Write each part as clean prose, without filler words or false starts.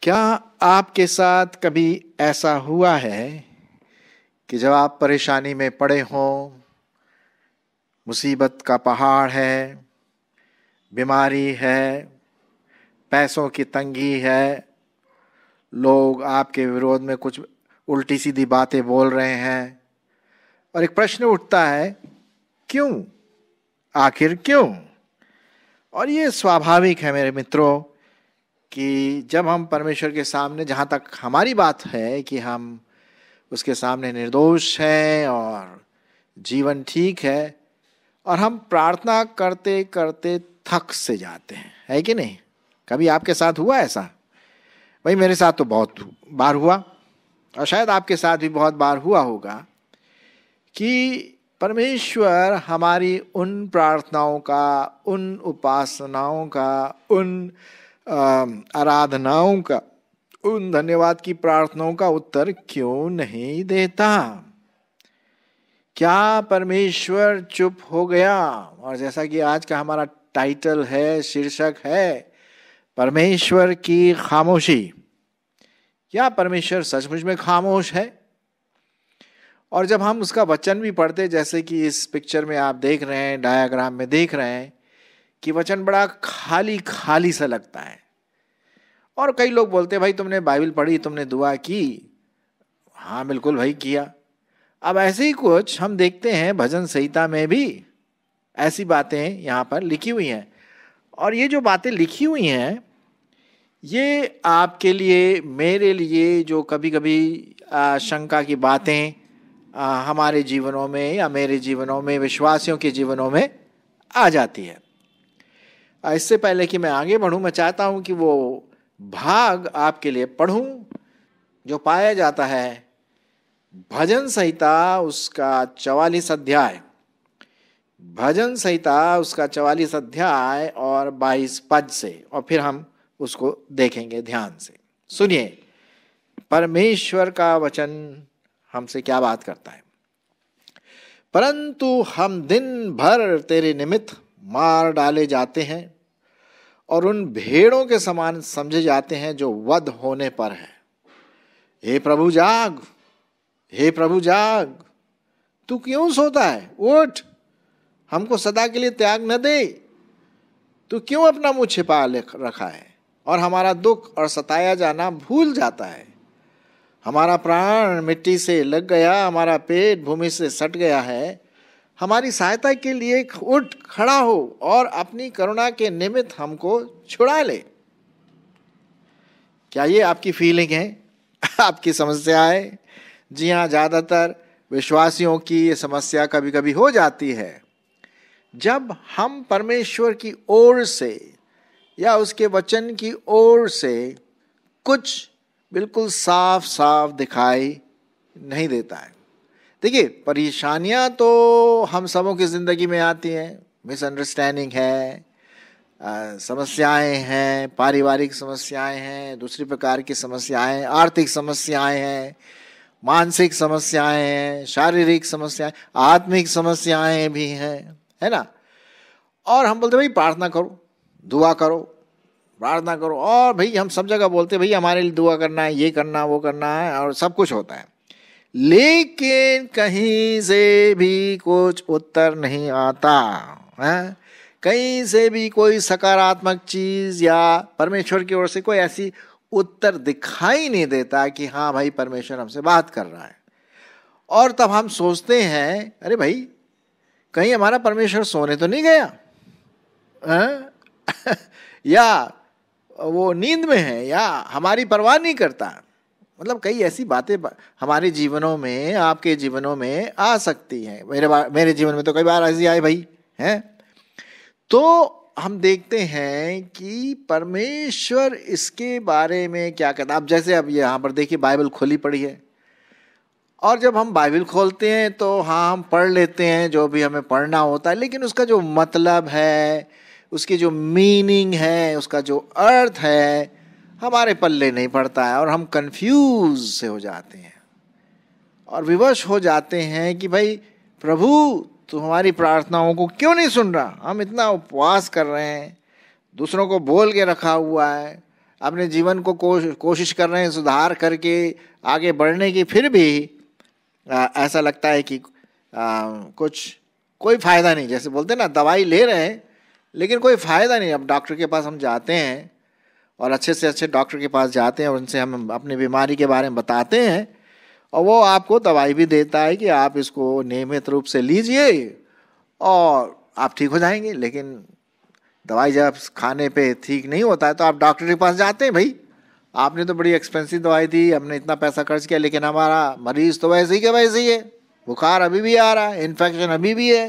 क्या आपके साथ कभी ऐसा हुआ है कि जब आप परेशानी में पड़े हों, मुसीबत का पहाड़ है, बीमारी है, पैसों की तंगी है, लोग आपके विरोध में कुछ उल्टी सीधी बातें बोल रहे हैं और एक प्रश्न उठता है, क्यों? आखिर क्यों? और ये स्वाभाविक है मेरे मित्रों कि जब हम परमेश्वर के सामने, जहाँ तक हमारी बात है कि हम उसके सामने निर्दोष हैं और जीवन ठीक है, और हम प्रार्थना करते करते थक से जाते हैं, है कि नहीं? कभी आपके साथ हुआ ऐसा? भाई मेरे साथ तो बहुत बार हुआ और शायद आपके साथ भी बहुत बार हुआ होगा कि परमेश्वर हमारी उन प्रार्थनाओं का, उन उपासनाओं का, उन आराधनाओं का, उन धन्यवाद की प्रार्थनाओं का उत्तर क्यों नहीं देता? क्या परमेश्वर चुप हो गया? और जैसा कि आज का हमारा टाइटल है, शीर्षक है, परमेश्वर की खामोशी। क्या परमेश्वर सचमुच में खामोश है? और जब हम उसका वचन भी पढ़ते, जैसे कि इस पिक्चर में आप देख रहे हैं, डायग्राम में देख रहे हैं कि वचन बड़ा खाली खाली सा लगता है। और कई लोग बोलते हैं, भाई तुमने बाइबल पढ़ी, तुमने दुआ की? हाँ बिल्कुल भाई किया। अब ऐसे ही कुछ हम देखते हैं भजन संहिता में भी ऐसी बातें यहाँ पर लिखी हुई हैं। और ये जो बातें लिखी हुई हैं, ये आपके लिए, मेरे लिए, जो कभी कभी शंका की बातें हमारे जीवनों में या मेरे जीवनों में, विश्वासियों के जीवनों में आ जाती है। इससे पहले कि मैं आगे बढ़ूं, मैं चाहता हूं कि वो भाग आपके लिए पढ़ूं जो पाया जाता है भजन संहिता उसका 44 अध्याय, भजन संहिता उसका 44 अध्याय और 22 पद से, और फिर हम उसको देखेंगे ध्यान से। सुनिए परमेश्वर का वचन हमसे क्या बात करता है। परंतु हम दिन भर तेरे निमित्त मार डाले जाते हैं और उन भेड़ों के समान समझे जाते हैं जो वध होने पर है। हे प्रभु जाग, हे प्रभु जाग, तू क्यों सोता है? उठ, हमको सदा के लिए त्याग न दे। तू क्यों अपना मुंह छिपा रखा है और हमारा दुख और सताया जाना भूल जाता है? हमारा प्राण मिट्टी से लग गया, हमारा पेट भूमि से सट गया है। हमारी सहायता के लिए उठ खड़ा हो और अपनी करुणा के निमित्त हमको छुड़ा ले। क्या ये आपकी फीलिंग है, आपकी समस्या है? जी हाँ, ज्यादातर विश्वासियों की ये समस्या कभी कभी हो जाती है जब हम परमेश्वर की ओर से या उसके वचन की ओर से कुछ बिल्कुल साफ साफ दिखाई नहीं देता है। देखिए, परेशानियां तो हम सबों की जिंदगी में आती हैं। मिसअंडरस्टैंडिंग है, समस्याएं हैं, पारिवारिक समस्याएं हैं, दूसरी प्रकार की समस्याएं, आर्थिक समस्याएं हैं, मानसिक समस्याएं हैं, शारीरिक समस्याएं, आत्मिक समस्याएं भी हैं, है ना? और हम बोलते भाई प्रार्थना करो, दुआ करो, प्रार्थना करो, और भाई हम सब जगह बोलते भाई हमारे लिए दुआ करना है, ये करना, वो करना है, और सब कुछ होता है, लेकिन कहीं से भी कुछ उत्तर नहीं आता है। कहीं से भी कोई सकारात्मक चीज या परमेश्वर की ओर से कोई ऐसी उत्तर दिखाई नहीं देता कि हाँ भाई परमेश्वर हमसे बात कर रहा है। और तब हम सोचते हैं, अरे भाई कहीं हमारा परमेश्वर सोने तो नहीं गया या वो नींद में है या हमारी परवाह नहीं करता। मतलब कई ऐसी बातें हमारे जीवनों में, आपके जीवनों में आ सकती हैं। मेरे जीवन में तो कई बार ऐसी आई भाई हैं। तो हम देखते हैं कि परमेश्वर इसके बारे में क्या कहता है। अब जैसे अब यहाँ पर देखिए बाइबल खोली पड़ी है, और जब हम बाइबल खोलते हैं तो हाँ हम पढ़ लेते हैं जो भी हमें पढ़ना होता है, लेकिन उसका जो मतलब है, उसकी जो मीनिंग है, उसका जो अर्थ है, हमारे पल्ले नहीं पड़ता है और हम कंफ्यूज से हो जाते हैं और विवश हो जाते हैं कि भाई प्रभु तू हमारी प्रार्थनाओं को क्यों नहीं सुन रहा? हम इतना उपवास कर रहे हैं, दूसरों को बोल के रखा हुआ है, अपने जीवन को कोशिश कर रहे हैं सुधार करके आगे बढ़ने की, फिर भी ऐसा लगता है कि कोई फायदा नहीं। जैसे बोलते हैं ना, दवाई ले रहे हैं लेकिन कोई फायदा नहीं। अब डॉक्टर के पास हम जाते हैं और अच्छे से अच्छे डॉक्टर के पास जाते हैं और उनसे हम अपनी बीमारी के बारे में बताते हैं और वो आपको दवाई भी देता है कि आप इसको नियमित रूप से लीजिए और आप ठीक हो जाएंगे। लेकिन दवाई जब खाने पे ठीक नहीं होता है तो आप डॉक्टर के पास जाते हैं। भाई आपने तो बड़ी एक्सपेंसिव दवाई दी, हमने इतना पैसा खर्च किया, लेकिन हमारा मरीज तो वैसे ही के वैसे ही है, बुखार अभी भी आ रहा है, इन्फेक्शन अभी भी है।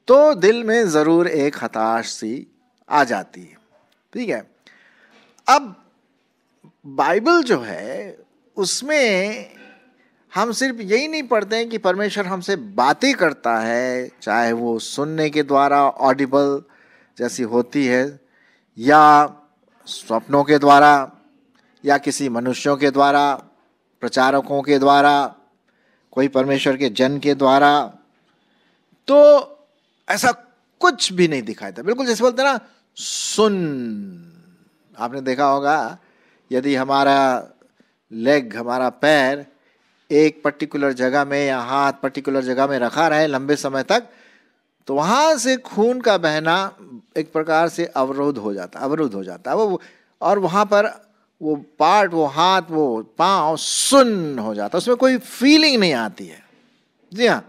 तो दिल में ज़रूर एक हताश सी आ जाती है। ठीक है, अब बाइबल जो है उसमें हम सिर्फ यही नहीं पढ़ते हैं कि परमेश्वर हमसे बातें करता है, चाहे वो सुनने के द्वारा ऑडिबल जैसी होती है, या स्वप्नों के द्वारा, या किसी मनुष्यों के द्वारा, प्रचारकों के द्वारा, कोई परमेश्वर के जन के द्वारा। तो ऐसा कुछ भी नहीं दिखाई देता। बिल्कुल जैसे बोलते हैं ना, सुन। आपने देखा होगा, यदि हमारा लेग, हमारा पैर एक पर्टिकुलर जगह में या हाथ पर्टिकुलर जगह में रखा रहे लंबे समय तक, तो वहाँ से खून का बहना एक प्रकार से अवरुद्ध हो जाता है वो, और वहाँ पर वो पार्ट, वो हाथ, वो पाँव सुन्न हो जाता है, उसमें कोई फीलिंग नहीं आती है। जी हाँ,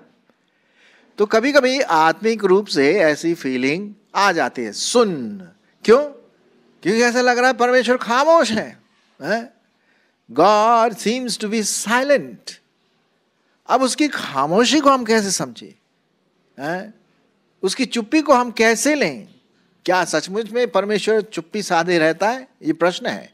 तो कभी कभी आत्मिक रूप से ऐसी फीलिंग आ जाती है, सुन्न। क्यों? क्योंकि ऐसा लग रहा है परमेश्वर खामोश है। God seems to be silent. अब उसकी खामोशी को हम कैसे समझें? उसकी चुप्पी को हम कैसे लें? क्या सचमुच में परमेश्वर चुप्पी साधे रहता है? ये प्रश्न है।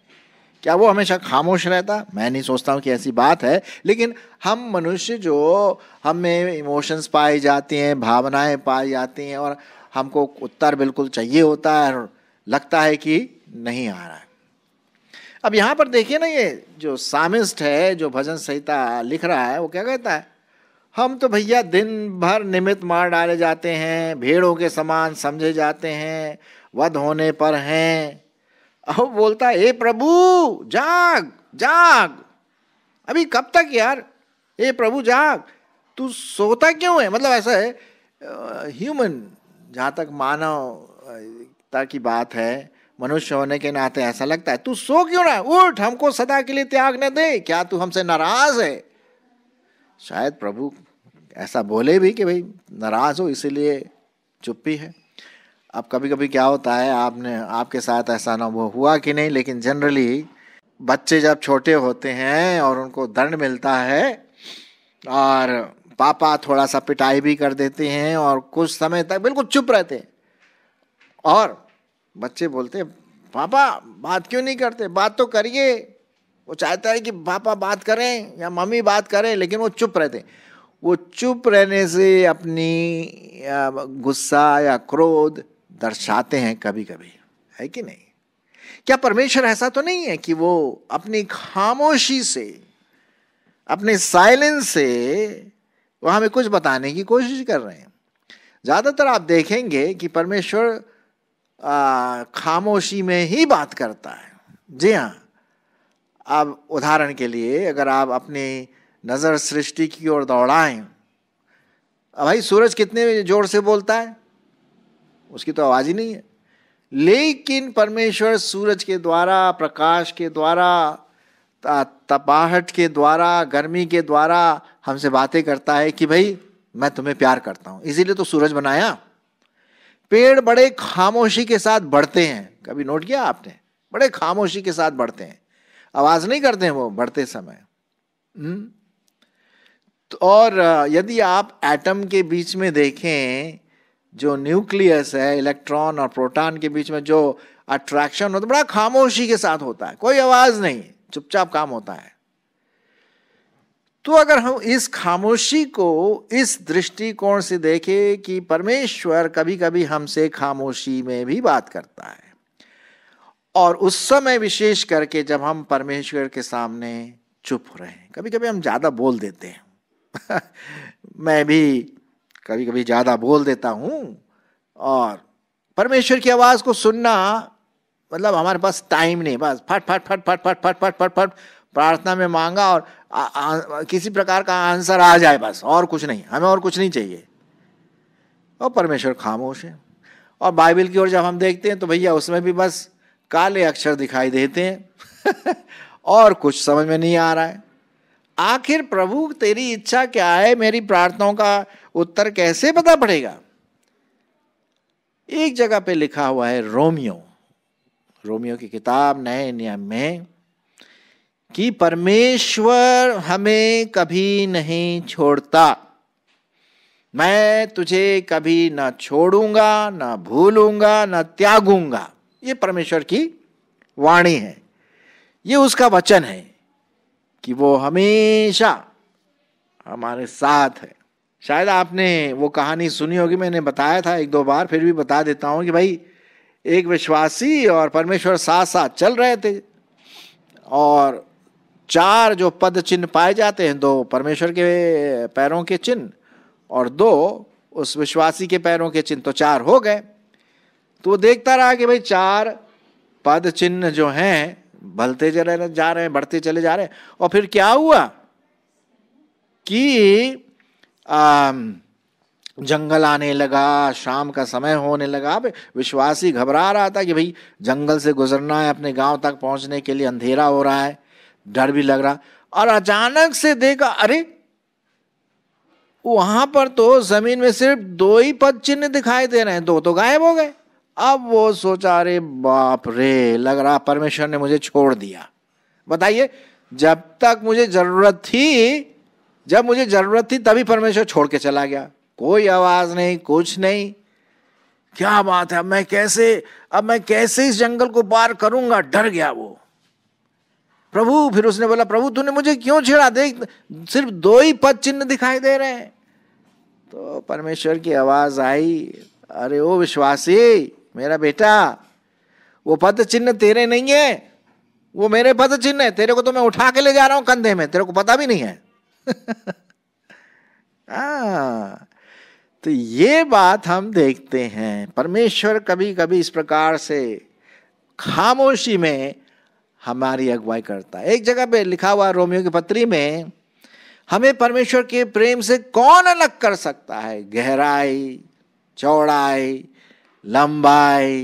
क्या वो हमेशा खामोश रहता? मैं नहीं सोचता हूँ कि ऐसी बात है, लेकिन हम मनुष्य जो, हम में इमोशंस पाई जाती हैं, भावनाएं पाई जाती हैं, और हमको उत्तर बिल्कुल चाहिए होता है और लगता है कि नहीं आ रहा है। अब यहाँ पर देखिए ना, ये जो सामिस्ट है, जो भजन संहिता लिख रहा है, वो क्या कहता है? हम तो भैया दिन भर निमित्त मार डाले जाते हैं, भेड़ों के समान समझे जाते हैं, वध होने पर हैं। अब बोलता है, ए प्रभु जाग जाग, अभी कब तक यार, ए प्रभु जाग, तू सोता क्यों है? मतलब ऐसा है, ह्यूमन, जहाँ तक मानवता की बात है, मनुष्य होने के नाते ऐसा लगता है, तू सो क्यों रहा है? उठ, हमको सदा के लिए त्याग न दे, क्या तू हमसे नाराज है? शायद प्रभु ऐसा बोले भी कि भाई नाराज हो इसीलिए चुप्पी है। अब कभी कभी क्या होता है, आपके साथ ऐसा अनुभव हुआ कि नहीं, लेकिन जनरली बच्चे जब छोटे होते हैं और उनको दंड मिलता है और पापा थोड़ा सा पिटाई भी कर देते हैं और कुछ समय तक बिल्कुल चुप रहते हैं, और बच्चे बोलते हैं, पापा बात क्यों नहीं करते? बात तो करिए। वो चाहता है कि पापा बात करें या मम्मी बात करें, लेकिन वो चुप रहते। वो चुप रहने से अपनी गुस्सा या क्रोध दर्शाते हैं कभी कभी, है कि नहीं? क्या परमेश्वर ऐसा तो नहीं है कि वो अपनी खामोशी से, अपने साइलेंस से वो हमें कुछ बताने की कोशिश कर रहे हैं? ज्यादातर आप देखेंगे कि परमेश्वर खामोशी में ही बात करता है। जी हाँ, अब उदाहरण के लिए अगर आप अपनी नजर सृष्टि की ओर दौड़ाएं, भाई सूरज कितने जोर से बोलता है? उसकी तो आवाज ही नहीं है, लेकिन परमेश्वर सूरज के द्वारा, प्रकाश के द्वारा, तपाहट के द्वारा, गर्मी के द्वारा हमसे बातें करता है कि भाई मैं तुम्हें प्यार करता हूं, इसीलिए तो सूरज बनाया। पेड़ बड़े खामोशी के साथ बढ़ते हैं, कभी नोट किया आपने? बड़े खामोशी के साथ बढ़ते हैं, आवाज नहीं करते हैं वो बढ़ते समय। और यदि आप एटम के बीच में देखें, जो न्यूक्लियस है, इलेक्ट्रॉन और प्रोटॉन के बीच में जो अट्रैक्शन होता है, बड़ा खामोशी के साथ होता है, कोई आवाज नहीं, चुपचाप काम होता है। तो अगर हम इस खामोशी को इस दृष्टिकोण से देखें कि परमेश्वर कभी कभी हमसे खामोशी में भी बात करता है, और उस समय विशेष करके जब हम परमेश्वर के सामने चुप रहे, कभी कभी हम ज्यादा बोल देते हैं। मैं भी कभी कभी ज्यादा बोल देता हूं, और परमेश्वर की आवाज को सुनना मतलब हमारे पास टाइम नहीं, बस फट फट फट फट फट फट फट फट फट प्रार्थना में मांगा और किसी प्रकार का आंसर आ जाए, बस और कुछ नहीं, हमें और कुछ नहीं चाहिए। और परमेश्वर खामोश है। और बाइबल की ओर जब हम देखते हैं तो भैया उसमें भी बस काले अक्षर दिखाई देते हैं और कुछ समझ में नहीं आ रहा है। आखिर प्रभु तेरी इच्छा क्या है, मेरी प्रार्थनाओं का उत्तर कैसे पता पड़ेगा? एक जगह पे लिखा हुआ है रोमियो की किताब नए नियम में कि परमेश्वर हमें कभी नहीं छोड़ता। मैं तुझे कभी न छोड़ूंगा, न भूलूंगा, न त्यागूंगा। ये परमेश्वर की वाणी है, ये उसका वचन है कि वो हमेशा हमारे साथ है। शायद आपने वो कहानी सुनी होगी, मैंने बताया था एक दो बार, फिर भी बता देता हूं कि भाई एक विश्वासी और परमेश्वर साथ साथ चल रहे थे, और 4 जो पद चिन्ह पाए जाते हैं, 2 परमेश्वर के पैरों के चिन्ह और 2 उस विश्वासी के पैरों के चिन्ह, तो 4 हो गए। तो वो देखता रहा कि भाई 4 पद चिन्ह जो हैं बढ़ते चले जा रहे हैं, बढ़ते चले जा रहे हैं। और फिर क्या हुआ कि जंगल आने लगा, शाम का समय होने लगा। विश्वासी घबरा रहा था कि भाई जंगल से गुजरना है, अपने गांव तक पहुंचने के लिए अंधेरा हो रहा है, डर भी लग रहा। और अचानक से देखा, अरे वहां पर तो जमीन में सिर्फ 2 ही पद चिन्ह दिखाई दे रहे हैं, 2 तो गायब हो गए। अब वो सोचा, अरे बाप रे, लग रहा परमेश्वर ने मुझे छोड़ दिया। बताइए, जब तक मुझे जरूरत थी, जब मुझे जरूरत थी तभी परमेश्वर छोड़ के चला गया। कोई आवाज नहीं, कुछ नहीं। क्या बात है, अब मैं कैसे इस जंगल को पार करूंगा? डर गया वो प्रभु। फिर उसने बोला, प्रभु तूने मुझे क्यों छेड़ा? देख सिर्फ 2 ही पद चिन्ह दिखाई दे रहे हैं। तो परमेश्वर की आवाज आई, अरे ओ विश्वासी, मेरा बेटा, वो पद चिन्ह तेरे नहीं है, वो मेरे पद चिन्ह है। तेरे को तो मैं उठा के ले जा रहा हूं कंधे में, तेरे को पता भी नहीं है। तो ये बात हम देखते हैं, परमेश्वर कभी कभी इस प्रकार से खामोशी में हमारी अगुवाई करता है। एक जगह पे लिखा हुआ रोमियो की पत्री में, हमें परमेश्वर के प्रेम से कौन अलग कर सकता है? गहराई, चौड़ाई, लंबाई,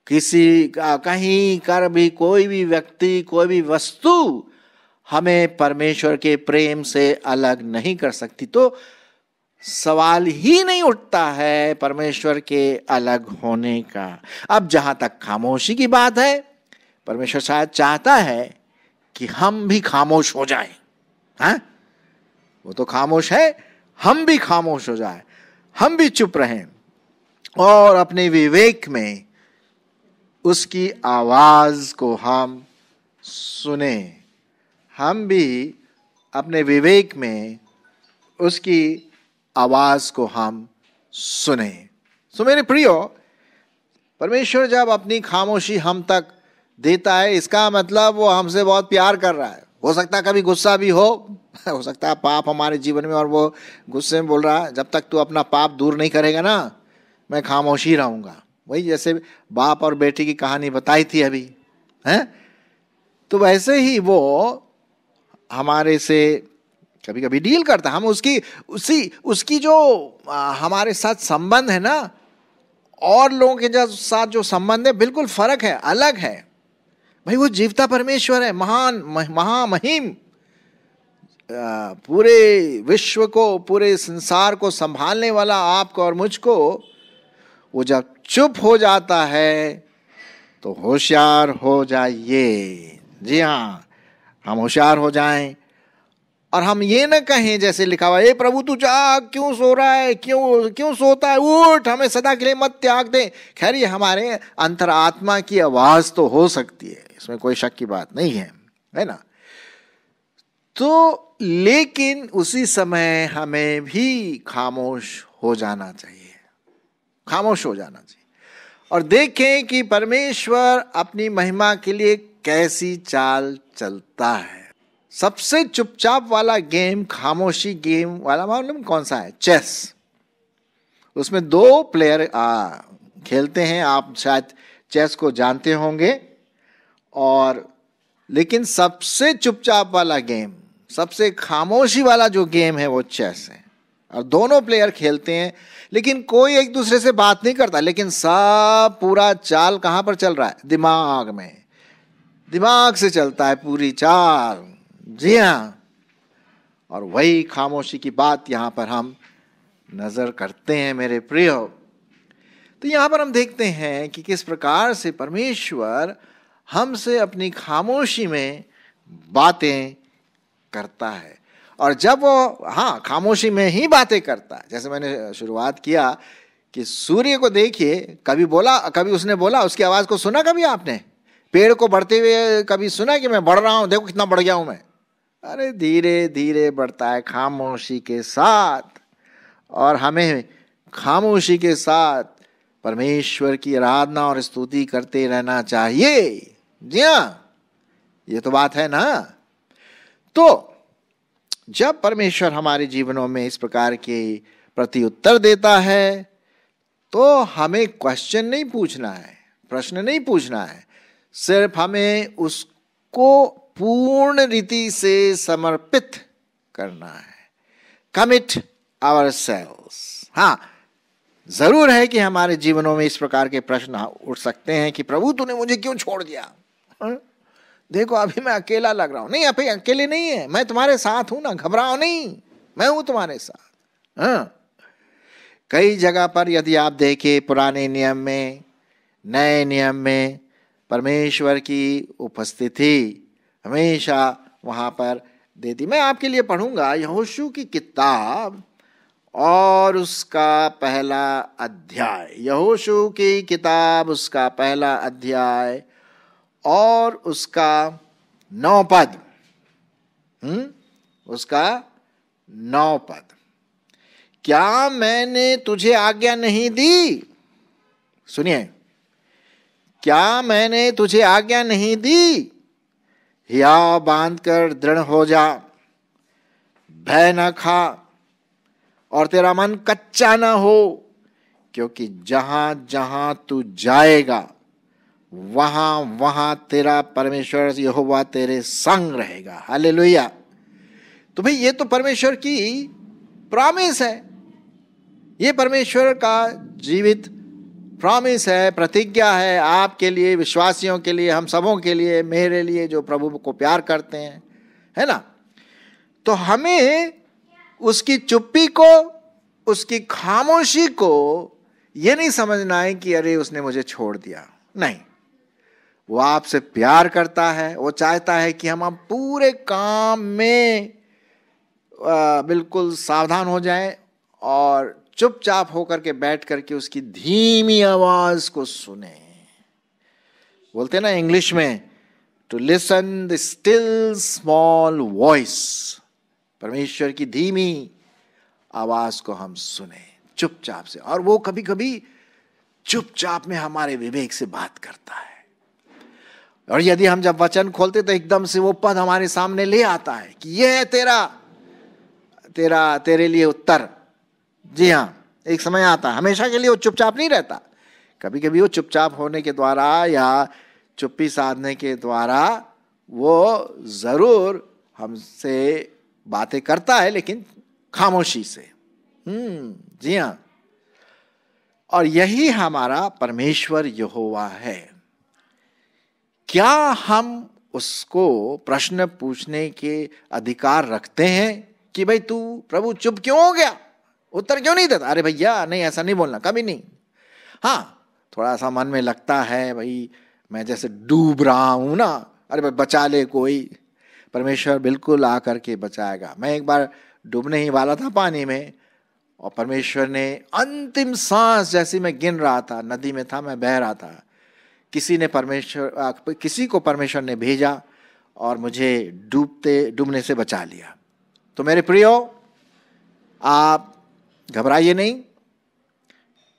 किसी कहीं कर भी कोई भी व्यक्ति, कोई भी वस्तु हमें परमेश्वर के प्रेम से अलग नहीं कर सकती। तो सवाल ही नहीं उठता है परमेश्वर के अलग होने का। अब जहां तक खामोशी की बात है, परमेश्वर शायद चाहता है कि हम भी खामोश हो जाएं। हाँ, वो तो खामोश है, हम भी खामोश हो जाएं, हम भी चुप रहें और अपने विवेक में उसकी आवाज को हम सुने। हम भी अपने विवेक में उसकी आवाज को हम सुने। सो मेरे प्रियो, परमेश्वर जब अपनी खामोशी हम तक देता है, इसका मतलब वो हमसे बहुत प्यार कर रहा है। हो सकता है कभी गुस्सा भी हो सकता है पाप हमारे जीवन में, और वो गुस्से में बोल रहा है, जब तक तू अपना पाप दूर नहीं करेगा ना, मैं खामोश ही रहूंगा। वही जैसे बाप और बेटी की कहानी बताई थी अभी, हैं? तो वैसे ही वो हमारे से कभी कभी डील करता है। हम उसकी जो हमारे साथ संबंध है ना, और लोगों के साथ जो संबंध है, बिल्कुल फर्क है, अलग है। भाई वो जीवता परमेश्वर है, महान महामहिम, पूरे विश्व को, पूरे संसार को संभालने वाला आपको और मुझको। वो जब चुप हो जाता है तो होशियार हो जाइए। जी हाँ, हम होशियार हो जाएं और हम ये न कहें जैसे लिखा हुआ, ए प्रभु तू जाग, क्यों सो रहा है, क्यों सोता है, उठ, हमें सदा के लिए मत त्याग दे। खैर ये हमारे अंतरात्मा की आवाज तो हो सकती है, इसमें कोई शक की बात नहीं है ना। तो लेकिन उसी समय हमें भी खामोश हो जाना चाहिए, खामोश हो जाना चाहिए और देखें कि परमेश्वर अपनी महिमा के लिए कैसी चाल चलता है। सबसे चुपचाप वाला गेम, खामोशी गेम वाला मालूम कौन सा है? चेस। उसमें 2 प्लेयर खेलते हैं। आप शायद चेस को जानते होंगे। और लेकिन सबसे चुपचाप वाला गेम, सबसे खामोशी वाला जो गेम है वो चेस है। और दोनों प्लेयर खेलते हैं, लेकिन कोई एक दूसरे से बात नहीं करता, लेकिन सब पूरा चाल कहां पर चल रहा है? दिमाग में, दिमाग से चलता है पूरी चाल। जी हाँ, और वही खामोशी की बात यहां पर हम नजर करते हैं मेरे प्रियो। तो यहां पर हम देखते हैं कि किस प्रकार से परमेश्वर हमसे अपनी खामोशी में बातें करता है। और जब वो खामोशी में ही बातें करता है, जैसे मैंने शुरुआत किया कि सूर्य को देखिए, कभी उसने बोला, उसकी आवाज को सुना कभी आपने? पेड़ को बढ़ते हुए कभी सुना कि मैं बढ़ रहा हूं, देखो कितना बढ़ गया हूं मैं? अरे धीरे धीरे बढ़ता है खामोशी के साथ। और हमें खामोशी के साथ परमेश्वर की आराधना और स्तुति करते रहना चाहिए। जी हाँ, ये तो बात है ना। तो जब परमेश्वर हमारे जीवनों में इस प्रकार के प्रति उत्तर देता है, तो हमें क्वेश्चन नहीं पूछना है, प्रश्न नहीं पूछना है, सिर्फ हमें उसको पूर्ण रीति से समर्पित करना है। Commit ourselves. जरूर है कि हमारे जीवनों में इस प्रकार के प्रश्न उठ सकते हैं कि प्रभु तूने मुझे क्यों छोड़ दिया? देखो अभी मैं अकेला लग रहा हूं। नहीं, अभी अकेले नहीं है, मैं तुम्हारे साथ हूं ना, घबराओ नहीं, मैं हूं तुम्हारे साथ। कई जगह पर यदि आप देखें पुराने नियम में, नए नियम में, परमेश्वर की उपस्थिति हमेशा वहां पर देती। मैं आपके लिए पढ़ूंगा यहोशू की किताब और उसका पहला अध्याय। यहोशू की किताब उसका पहला अध्याय और उसका 9 पद। उसका 9 पद। क्या मैंने तुझे आज्ञा नहीं दी? सुनिए, क्या मैंने तुझे आज्ञा नहीं दी? हिया बांध कर दृढ़ हो जा, भय न खा और तेरा मन कच्चा न हो, क्योंकि जहां जहां तू जाएगा वहां वहां तेरा परमेश्वर यहोवा तेरे संग रहेगा। हालेलुया। तो भाई ये तो परमेश्वर की प्रॉमिस है, ये परमेश्वर का जीवित प्रॉमिस है, प्रतिज्ञा है आपके लिए, विश्वासियों के लिए, हम सबों के लिए, मेरे लिए जो प्रभु को प्यार करते हैं, है ना। तो हमें उसकी चुप्पी को, उसकी खामोशी को ये नहीं समझना है कि अरे उसने मुझे छोड़ दिया। नहीं, वो आपसे प्यार करता है। वो चाहता है कि हम पूरे काम में बिल्कुल सावधान हो जाएं और चुपचाप होकर के बैठ करके उसकी धीमी आवाज को सुने। बोलते हैं ना इंग्लिश में, to listen the still small voice. परमेश्वर की धीमी आवाज को हम सुने चुपचाप से। और वो कभी कभी चुपचाप में हमारे विवेक से बात करता है। और यदि हम जब वचन खोलते तो एकदम से वो पद हमारे सामने ले आता है कि ये है तेरे लिए उत्तर। जी हाँ, एक समय आता है, हमेशा के लिए वो चुपचाप नहीं रहता। कभी कभी वो चुपचाप होने के द्वारा या चुप्पी साधने के द्वारा वो जरूर हमसे बातें करता है, लेकिन खामोशी से। जी हाँ, और यही हमारा परमेश्वर यहोवा है। क्या हम उसको प्रश्न पूछने के अधिकार रखते हैं कि भाई तू प्रभु चुप क्यों हो गया, उत्तर क्यों नहीं देता? अरे भैया नहीं, ऐसा नहीं बोलना, कभी नहीं। थोड़ा सा मन में लगता है भाई मैं जैसे डूब रहा हूं ना, अरे भाई बचा ले कोई। परमेश्वर बिल्कुल आकर के बचाएगा। मैं एक बार डूबने ही वाला था पानी में, और परमेश्वर ने अंतिम सांस जैसी मैं गिन रहा था, नदी में था, मैं बह रहा था, किसी को परमेश्वर ने भेजा और मुझे डूबने से बचा लिया। तो मेरे प्रियो, आप घबराइए नहीं,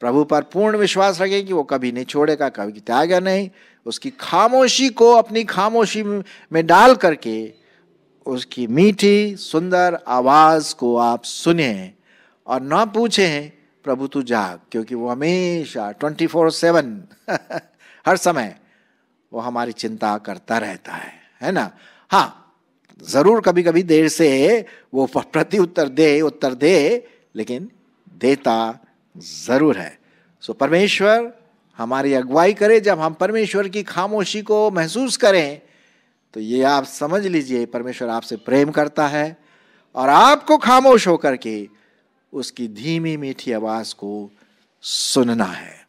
प्रभु पर पूर्ण विश्वास रखें कि वो कभी नहीं छोड़ेगा, कभी त्यागेगा नहीं। उसकी खामोशी को अपनी खामोशी में डाल करके उसकी मीठी सुंदर आवाज को आप सुने और ना पूछें प्रभु तू जाग, क्योंकि वो हमेशा 24/7 हर समय वो हमारी चिंता करता रहता है ना। हाँ, जरूर कभी कभी देर से वो प्रति उत्तर दे, लेकिन देता जरूर है। सो परमेश्वर हमारी अगुवाई करे। जब हम परमेश्वर की खामोशी को महसूस करें तो ये आप समझ लीजिए परमेश्वर आपसे प्रेम करता है और आपको खामोश होकर के उसकी धीमी मीठी आवाज को सुनना है।